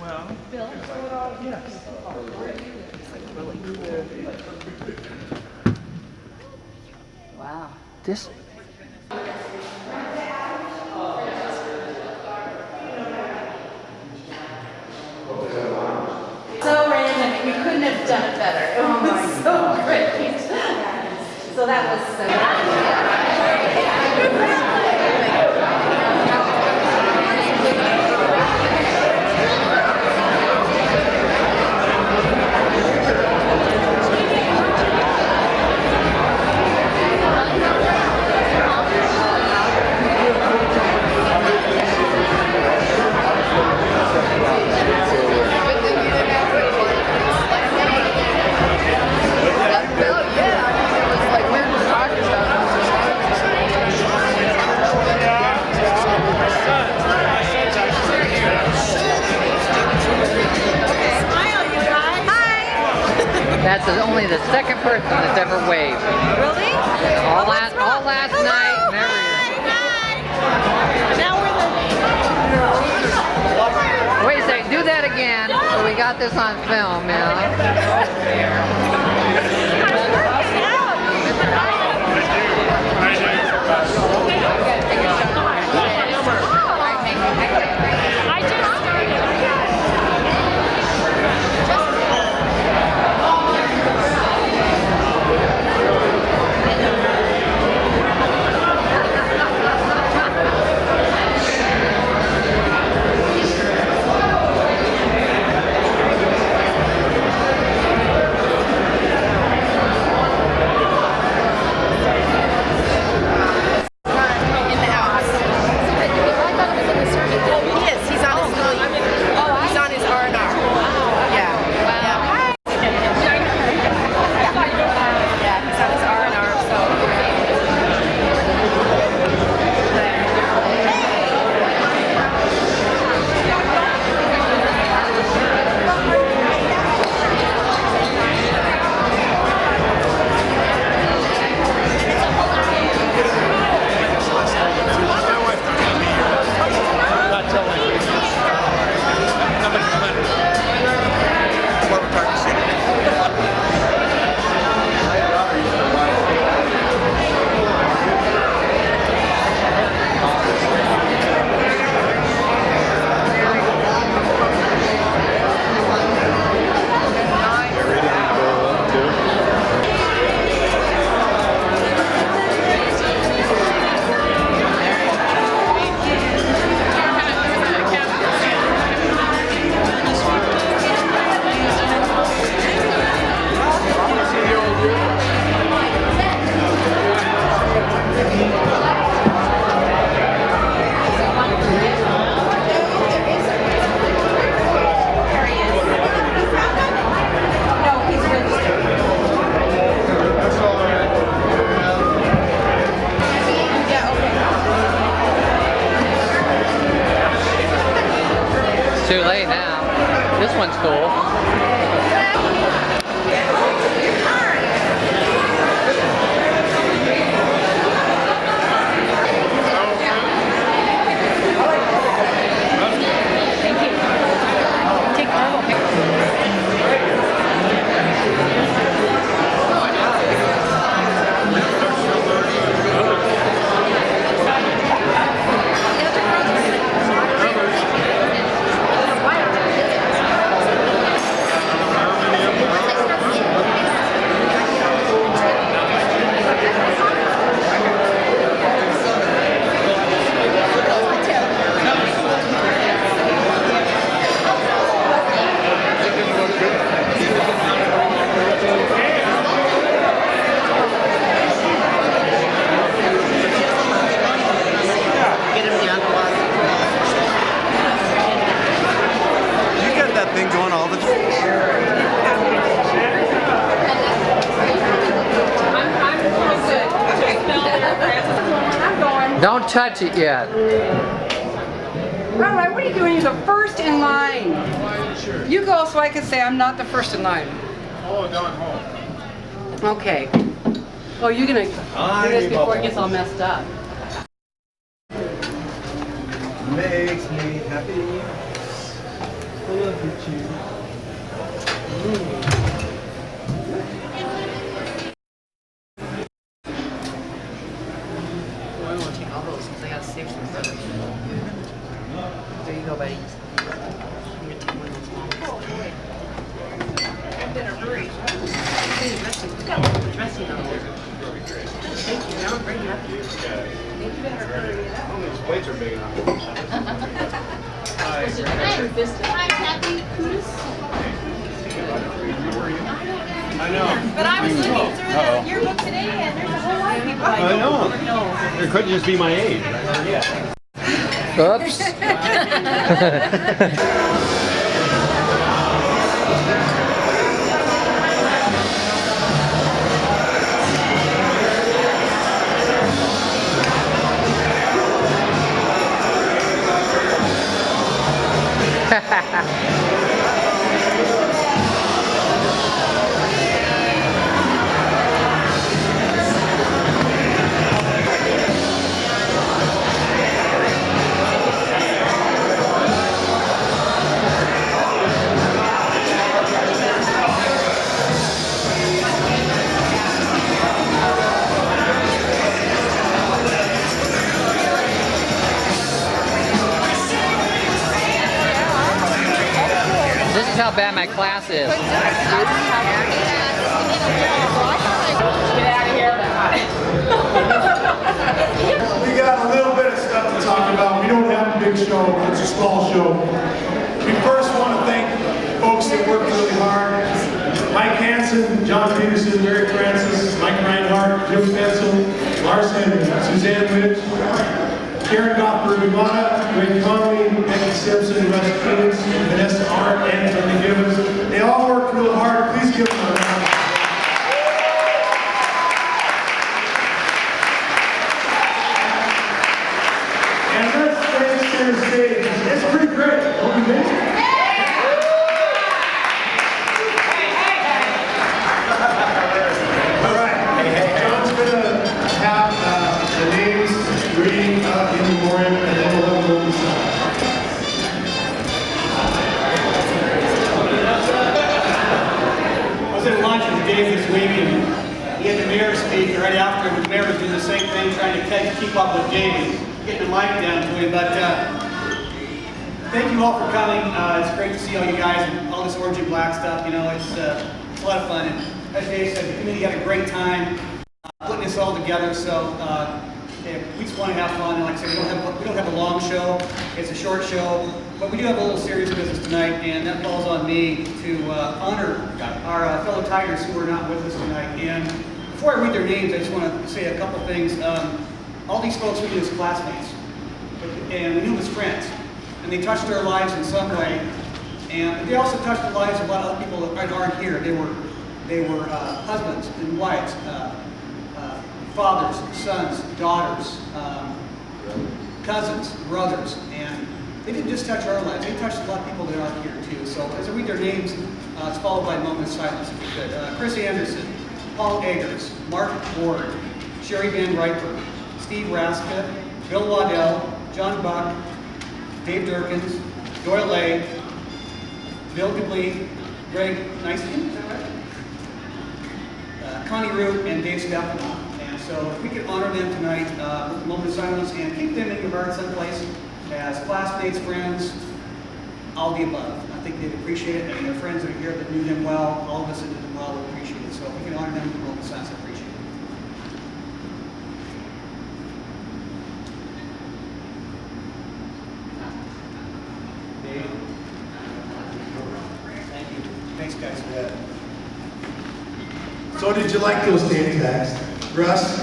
Well, Bill? yes. Wow. This. So random, we couldn't have done it better. It was so great. So that was That's only the second person that's ever waved. Really? All last night and everything. Now we're the... Wait a second, do that again. So we got this on film, I just Too late now. This one's cool. Don't touch it yet. Rabbi, what are you doing? You're the first in line. You go so I can say I'm not the first in line. Oh, going home. Okay. Oh, you're gonna do this before it gets all messed up. Makes me happy. I want to take all those because I got to save some for others. There you go, buddy. I'm going to take one of those long ones. I'm in a hurry. You got a little dressing on there. Thank you. Now I'm bringing it up here. Think you better hurry it up. These plates are big enough. Hi, Kathy. I know. But I was looking through the yearbook today, and there's a whole lot of people I know. It could just be my age. Yeah. Oops. This is how bad my class is. Get out of here. We got a little bit of stuff to talk about. We don't have a big show, it's a small show. We first want to thank folks that worked really hard. Mike Hansen, John Peterson, Mary Francis, Mike Reinhardt, Jim Fensel, Lars Henry, Suzanne Widge, Karen Goffberg-Imana, Wayne Conley, Becky Simpson, Russ Phoenix, Vanessa Arndt, and Tony Gibbons. They all worked real hard. Please give them a round. And let's stay center stage. It's pretty great. Don't you think? All right. John's going to have the names reading in memoriam, and then we'll have a little song. I was at lunch with Dave this week, and he had the mayor speak right after, and the mayor was doing the same thing, trying to keep up with Dave and getting the mic down to him. But thank you all for coming. It's great to see all you guys and all this orange and black stuff. You know, it's a lot of fun. And as Dave said, the committee had a great time putting this all together. So we just want to have fun. And like I said, we don't have a long show. It's a short show, but we do have a little serious business tonight, and that falls on me to honor our fellow Tigers who are not with us tonight. And before I read their names, I just want to say a couple things. All these folks we knew as classmates, and we knew them as friends, and they touched our lives in some way. And they also touched the lives of a lot of other people that aren't here. They were husbands and wives. Fathers, sons, daughters, cousins, brothers, and they didn't just touch our lives, they touched a lot of people that aren't here too. So as I read their names, it's followed by a moment of silence if you could. Chris Anderson, Paul Eggers, Mark Ward, Sherry Van Riper, Steve Raska, Bill Waddell, John Buck, Dave Durkins, Doyle Lay, Bill Gablee, Greg Neiskin, is that right? Connie Root, and Dave Stefanoff. So if we could honor them tonight with a moment of silence and keep them in your heart someplace as classmates, friends, all the above. I think they'd appreciate it, and their friends that are here that knew them well, all of us that knew them well would appreciate it. So if we can honor them with a moment of silence, I appreciate it. Dave? Thank you. Thanks, guys, for that. So did you like those name tags? Russ?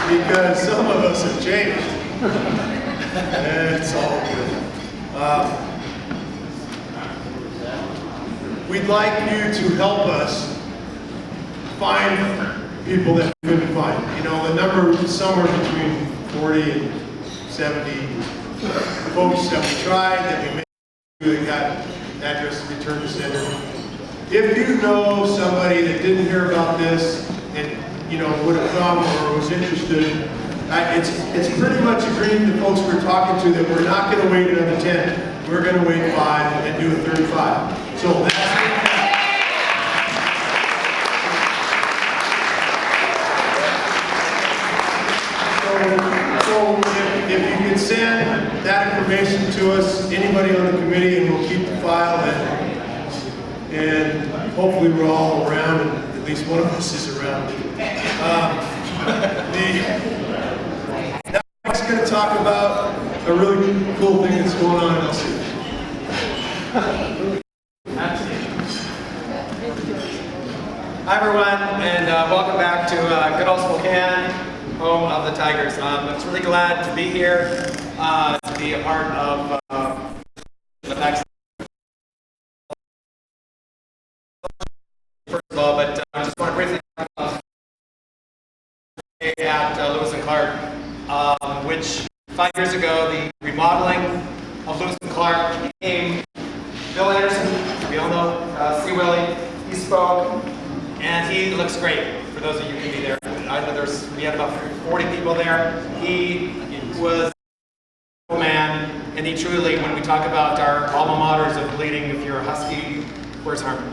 Because some of us have changed. It's all good. We'd like you to help us find people that we couldn't find. You know, the number is somewhere between 40 and 70 folks that we tried, that we made, that got address returned to sender. if you know somebody that didn't hear about this and, would have come or was interested, it's pretty much agreed the folks we're talking to that we're not going to wait another 10. We're going to wait 5 and do a 35. So that's So if you can send that information to us, anybody on the committee, and we'll keep the file, and hopefully we're all around, and at least one of us is around. Now I'm just going to talk about a really cool thing that's going on in LC. Hi everyone, and welcome back to good old Spokane, home of the Tigers. I'm just really glad to be here, to be a part of the next. First of all, but I just want to briefly talk about at Lewis and Clark, which 5 years ago, the remodeling of Lewis and Clark became Bill Anderson. We all know C. Willie. He spoke. And he looks great, for those of you who can be there. We had about 40 people there. He was a man, and he truly, when we talk about our alma maters of bleeding, if you're a Husky, where's Harmon?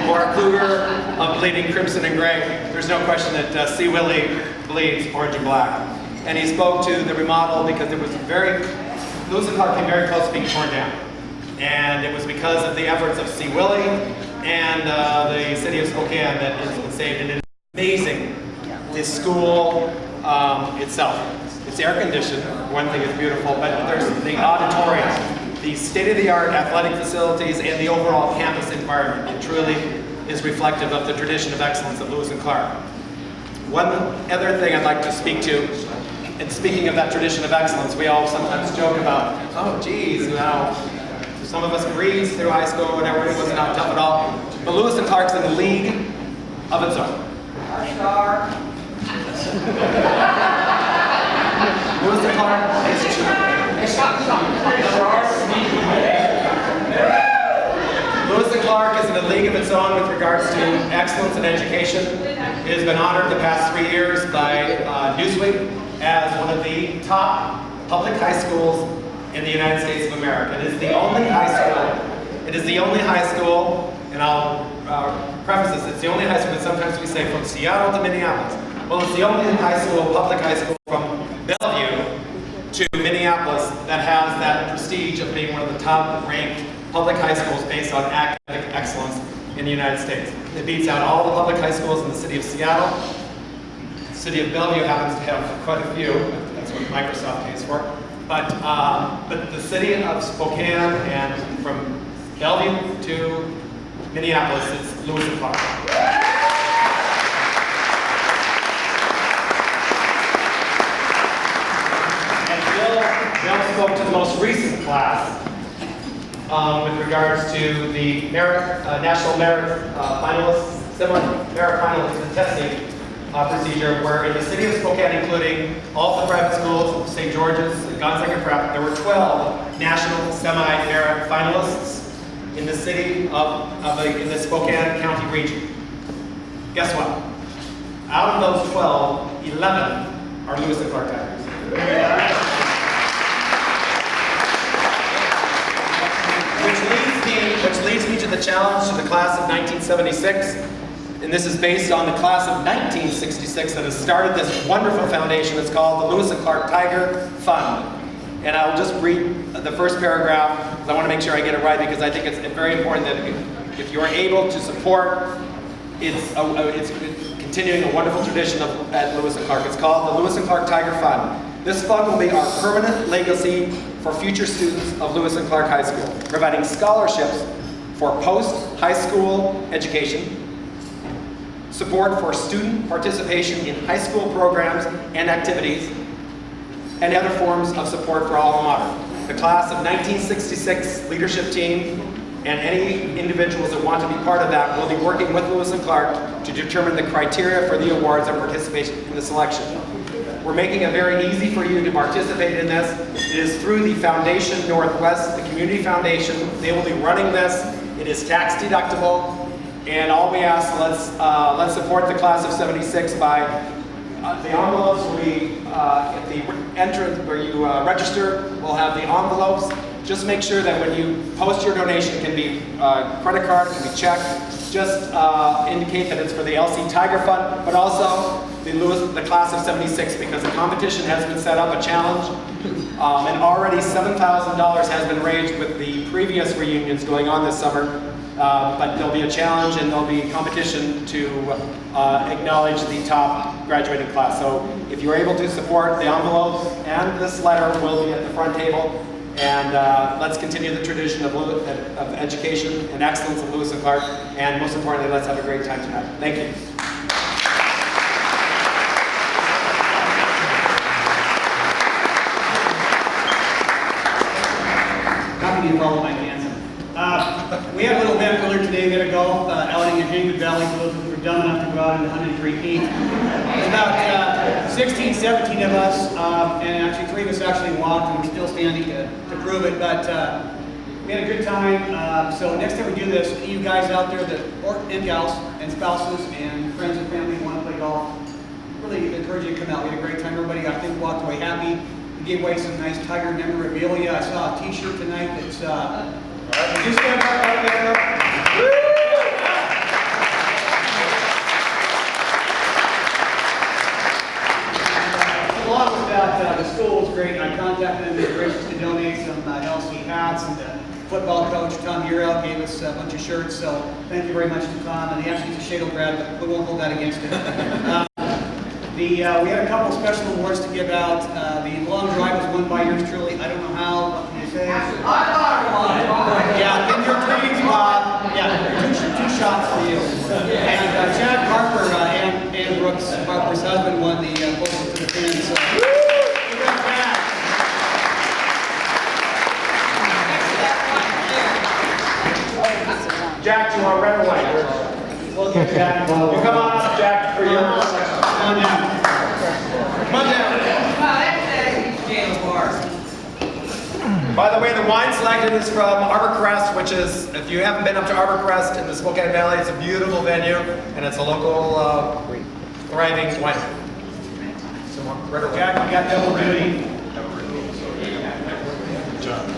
Or Cougar of bleeding crimson and gray, there's no question that C. Willie bleeds orange and black. And he spoke to the remodel because it was Lewis and Clark came very close to being torn down. And it was because of the efforts of C. Willie and the city of Spokane that it's been saved. And it's amazing, the school itself. It's air conditioned, one thing is beautiful, but there's the auditorium, the state-of-the-art athletic facilities, and the overall campus environment. It truly is reflective of the tradition of excellence of Lewis and Clark. One other thing I'd like to speak to, and speaking of that tradition of excellence, we all sometimes joke about, oh geez, some of us breezed through high school or whatever, it wasn't that tough at all. But Lewis and Clark's in a league of its own. Lewis and Clark is Lewis and Clark is in a league of its own with regards to excellence in education. It has been honored the past 3 years by Newsweek as one of the top public high schools in the United States of America. It is the only high school. It is the only high school, and I'll preface this, it's the only high school that sometimes we say from Seattle to Minneapolis. Well, it's the only high school, public high school from Bellevue to Minneapolis that has that prestige of being one of the top ranked public high schools based on academic excellence in the United States. It beats out all the public high schools in the city of Seattle. The city of Bellevue happens to have quite a few. That's what Microsoft pays for. But the city of Spokane and from Bellevue to Minneapolis, it's Lewis and Clark. And Bill spoke to the most recent class with regards to the National Merit Finalists, Merit Finalists testing procedure, where in the city of Spokane, including all the private schools, St. George's, and Gonzaga Prep, there were 12 national semi-merit finalists in the city in the Spokane County region. Guess what? Out of those 12, 11 are Lewis and Clark Tigers. Which leads me to the challenge to the class of 1976. And this is based on the class of 1966 that has started this wonderful foundation. It's called the Lewis and Clark Tiger Fund. And I'll just read the first paragraph because I want to make sure I get it right, because I think it's very important that if you're able to support, it's continuing a wonderful tradition at Lewis and Clark. It's called the Lewis and Clark Tiger Fund. This fund will be our permanent legacy for future students of Lewis and Clark High School, providing scholarships for post-high school education, support for student participation in high school programs and activities, and other forms of support for alma mater. The class of 1966 leadership team and any individuals that want to be part of that will be working with Lewis and Clark to determine the criteria for the awards and participation in the selection. We're making it very easy for you to participate in this. It is through the Foundation Northwest, the Community Foundation. They will be running this. It is tax deductible, and all we ask, let's support the class of '76 by the envelopes will be at the entrance where you register. We'll have the envelopes. Just make sure that when you post your donation, it can be credit card, it can be check. Just indicate that it's for the LC Tiger Fund, but also the class of '76, because a competition has been set up, a challenge, and already $7,000 has been raised with the previous reunions going on this summer. But there'll be a challenge and there'll be a competition to acknowledge the top graduating class. So if you're able to support, the envelopes and this letter will be at the front table. And let's continue the tradition of education and excellence of Lewis and Clark. And most importantly, let's have a great time tonight. Thank you. Happy to follow my answer. We had a little event earlier today. We had a golf outing in Hangwood Valley for those who were dumb enough to go out in the 103 feet. There's about 16, 17 of us, and actually 3 of us actually walked, and we're still standing to prove it. But we had a good time. So next time we do this, any of you guys out there and gals and spouses and friends and family who want to play golf, really encourage you to come out. We had a great time. Everybody, I think, walked away happy. We gave away some nice Tiger memorabilia. I saw a T-shirt tonight that's just stand up right there. Along with that, the school was great. I contacted them. They were gracious to donate some LC hats, and the football coach, Tom Urel, gave us a bunch of shirts. So thank you very much to Tom. And he actually is a Shadle grad, but we won't hold that against him. We had a couple special awards to give out. The long drive was won by yours truly. I don't know how. What can you say? I yeah, in your dreams, Bob. Yeah, two shots for you. And Chad Harper and Brooks, Harper's husband, won the closest to the pin. So, Jack, you are red or white? we'll get Jack involved. You come on up, Jack, for your Come on down. Come on down. By the way, the wine selected is from Arborcrest, which is, if you haven't been up to Arborcrest in the Spokane Valley, it's a beautiful venue, and it's a local thriving winery. So, red or white? Jack, you got double duty. Good job.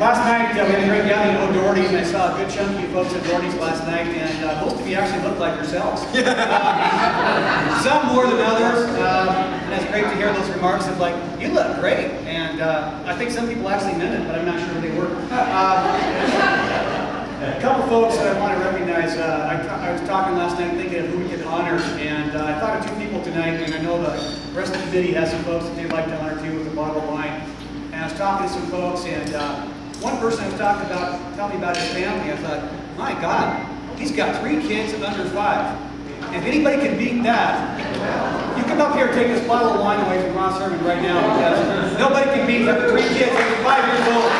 Last night, we had a great gathering at O'Doherty's, and I saw a good chunk of you folks at O'Doherty's last night, and most of you actually look like yourselves. Some more than others, and it's great to hear those remarks of like, you look great, and I think some people actually meant it, but I'm not sure who they were. A couple folks that I want to recognize, I was talking last night thinking of who we could honor, and I thought of 2 people tonight, and I know the rest of the committee has some folks that they'd like to honor too with a bottle of wine. And I was talking to some folks, and one person I was talking about, telling me about his family. I thought, my God, he's got 3 kids under 5. If anybody can beat that, you come up here and take this bottle of wine away from Ross Herman right now, because nobody can beat that. 3 kids under 5 years old.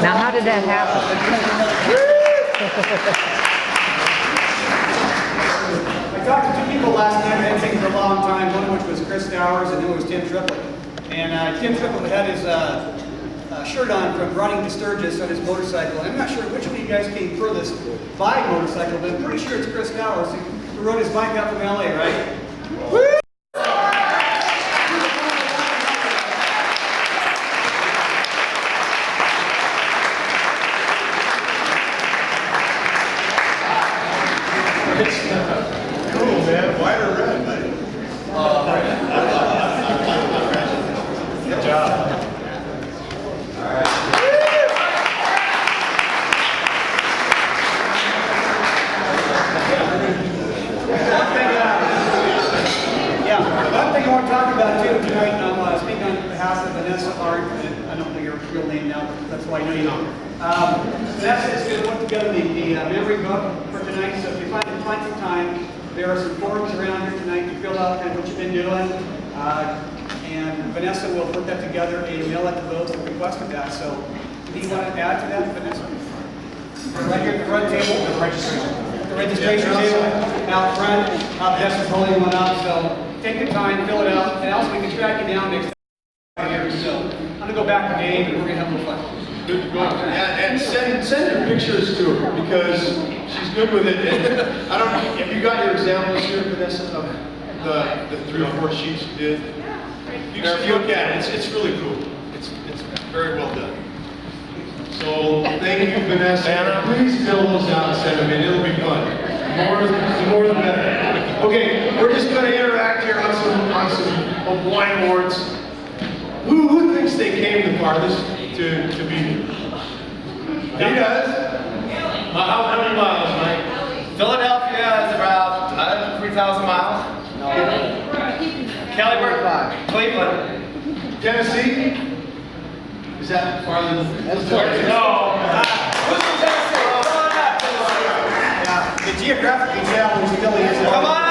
Now, how did that happen? I talked to 2 people last night. I hadn't seen for a long time. One of which was Chris Stowers, and the other was Tim Triplett. And Tim Triplett had his shirt on from running to Sturgis on his motorcycle. And I'm not sure which of you guys came furthest by motorcycle, but I'm pretty sure it's Chris Stowers who rode his bike out from LA, right? Woo! Cool, man. White or red, buddy? Good job. All right. One thing I want to talk about too tonight, I'm speaking on behalf of Vanessa Hart. I don't know your real name now, but that's why I know you. Vanessa is going to put together the memory book for tonight, so if you find some time, there are some forms around here tonight to fill out kind of what you've been doing. And Vanessa will put that together and mail it to those that requested that. So, do you want to add to that, Vanessa? Right here at the front table. The registration table out front. Vanessa's holding one up, so take the time, fill it out, and also we can track you down next time here. So, I'm going to go back to Dave and we're going to have a little fun. Good to go. And send your pictures to her because she's good with it. And I don't know, have you got your examples here, Vanessa, of the 3 or 4 sheets you did? You should look at it. It's really cool. It's very well done. So thank you, Vanessa. Please fill those out and send them in. It'll be fun. The more the better. Okay, we're just going to interact here on some wine awards. Who thinks they came the farthest to be here? He does. How many miles, Mike? Philadelphia is about 3,000 miles. No. Kellyburg, Cleveland. Tennessee? Is that farther than? That's Georgia. No. Who's from Tennessee? Come on up. Yeah. The geographical challenge still is. Come on